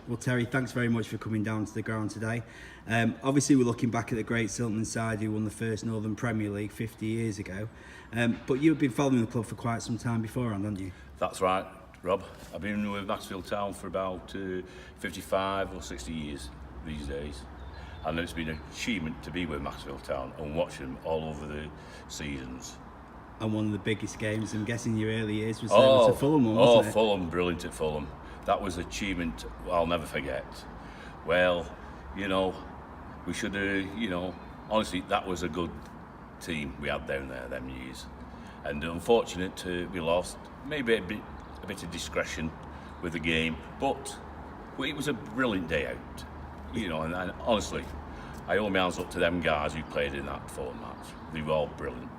Well, Terry, thanks very much for coming down to the ground today. Obviously, we're looking back at the great Silkmen side who won the first Northern Premier League 50 years ago. But you've been following the club for quite some time beforehand, haven't you? That's right, Rob. I've been with Maxfield Town for about 55 or 60 years these days. And it's been an achievement to be with Maxfield Town and watch them all over the seasons. And one of the biggest games, I'm guessing, in your early years was a Fulham one, wasn't it? Fulham, brilliant at Fulham. That was an achievement I'll never forget. Well, you know, we should have, honestly, that was a good team we had down there them years. And unfortunate we lost, maybe a bit of discretion with the game, but it was a brilliant day out. And honestly, I hold my hands up to them guys who played in that Fulham match. They were all brilliant.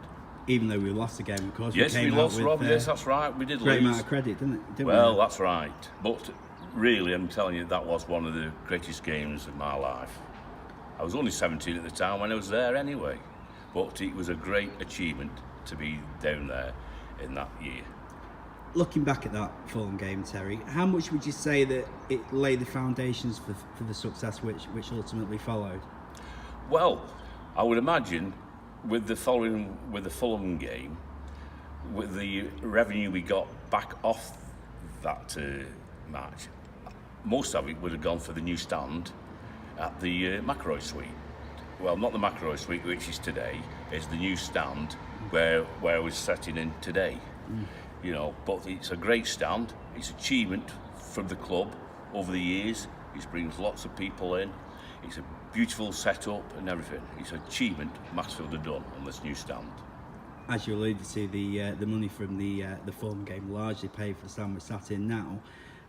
Even though we lost the game, of course. Yes, we lost, Rob. Yes, that's right. We did lose. Great amount of credit, didn't we? That's right. But really, I'm telling you, that was one of the greatest games of my life. I was only 17 at the time when I was there anyway. But it was a great achievement to be down there in that year. Looking back at that Fulham game, Terry, how much would you say that it laid the foundations for the success which ultimately followed? Well, I would imagine with the Fulham game, with the revenue we got back off that match, most of it would have gone for the new stand at the McElroy Suite. Well, not the McElroy Suite, which is today, it's the new stand where I was setting in today. But it's a great stand. It's achievement from the club over the years. It brings lots of people in. It's a beautiful setup and everything. It's an achievement Maxfield have done on this new stand. As you alluded to, the money from the Fulham game largely paid for the stand we're sat in now.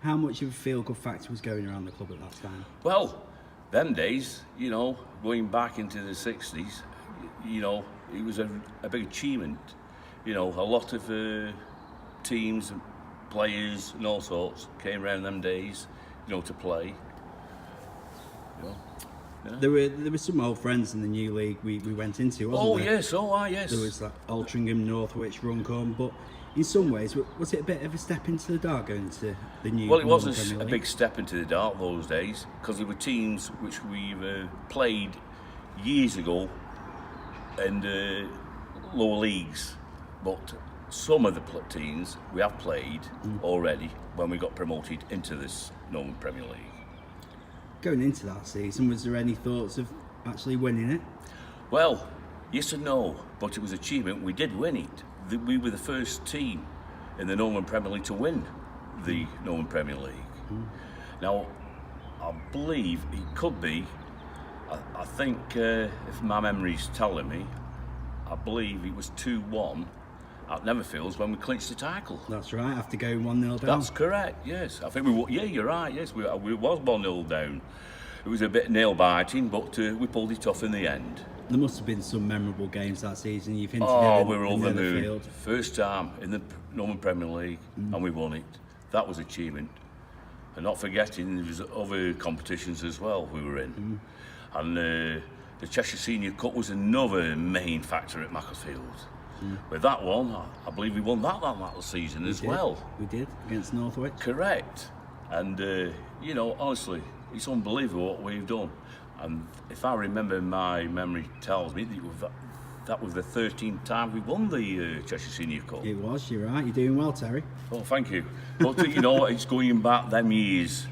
How much of a feel-good factor was going around the club at that time? Well, them days, going back into the 60s, it was a big achievement. A lot of teams and players and all sorts came around them days, to play. Yeah. There were some old friends in the new league we went into, wasn't there? Yes. There was that Altrincham, Northwich, Runcorn, but in some ways, was it a bit of a step into the dark going to the new? Well, it wasn't a big step into the dark those days, because there were teams which we've played years ago in lower leagues, but some of the teams we have played already when we got promoted into this Northern Premier League. Going into that season, was there any thoughts of actually winning it? Well, yes and no, but it was an achievement. We did win it. We were the first team in the Northern Premier League to win the Northern Premier League. Now, I believe it could be, I think, if my memory's telling me, I believe it was 2-1 at Netherfields when we clinched the title. That's right, after going 1-0 down. That's correct, yes. I think you're right, yes. We was 1-0 down. It was a bit nail-biting, but we pulled it off in the end. There must have been some memorable games that season. You've hinted we were over the moon. First time in the Northern Premier League, and we won it. That was achievement. And not forgetting, there was other competitions as well we were in. And the Cheshire Senior Cup was another main factor at Macclesfield. With that one, I believe we won that season as well. We did, against Northwich. Correct. And, honestly, it's unbelievable what we've done. And if I remember, my memory tells me that was the 13th time we won the Cheshire Senior Cup. It was, you're right. You're doing well, Terry. Oh, thank you. But, it's going back them years,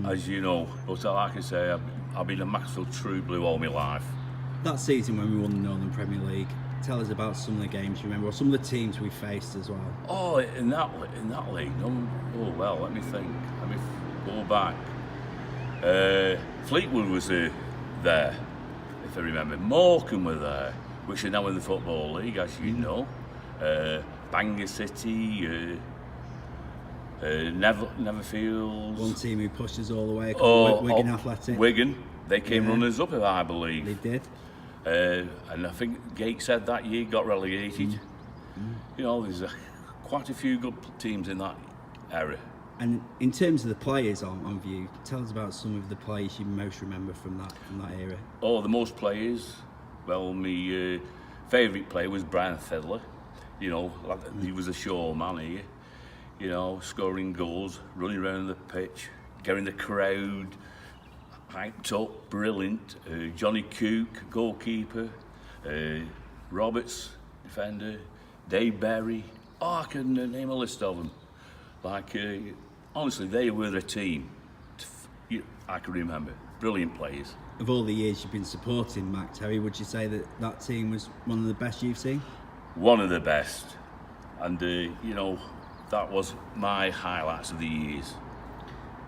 as you know. But like I say, I've been a Maxfield True Blue all my life. That season when we won the Northern Premier League, tell us about some of the games you remember, or some of the teams we faced as well. Oh, in that league? Oh, well, let me think. Let me go back. Fleetwood was there, if I remember. Morecambe were there, which are now in the Football League, as you know. Bangor City, Netherfields. One team who pushed us all the way, called Wigan Athletic. Wigan, they came runners up, I believe. They did. And I think Gateshead that year got relegated. There's quite a few good teams in that era. And in terms of the players on view, tell us about some of the players you most remember from that era. Oh, the most players? Well, my favourite player was Brian Fiddler. He was a showman here. Scoring goals, running around the pitch, getting the crowd hyped up, brilliant. Johnny Cook, goalkeeper, Roberts, defender, Dave Berry. Oh, I can name a list of them. Like, honestly, they were the team I can remember. Brilliant players. Of all the years you've been supporting Mac Terry, would you say that that team was one of the best you've seen? One of the best. And, that was my highlights of the years.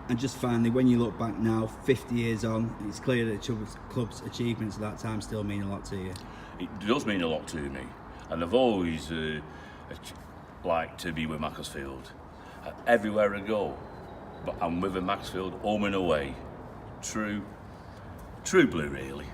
And just finally, when you look back now, 50 years on, it's clear that the club's achievements at that time still mean a lot to you. It does mean a lot to me. And I've always liked to be with Macclesfield. Everywhere I go, but I'm with Macclesfield home and away. True blue, really.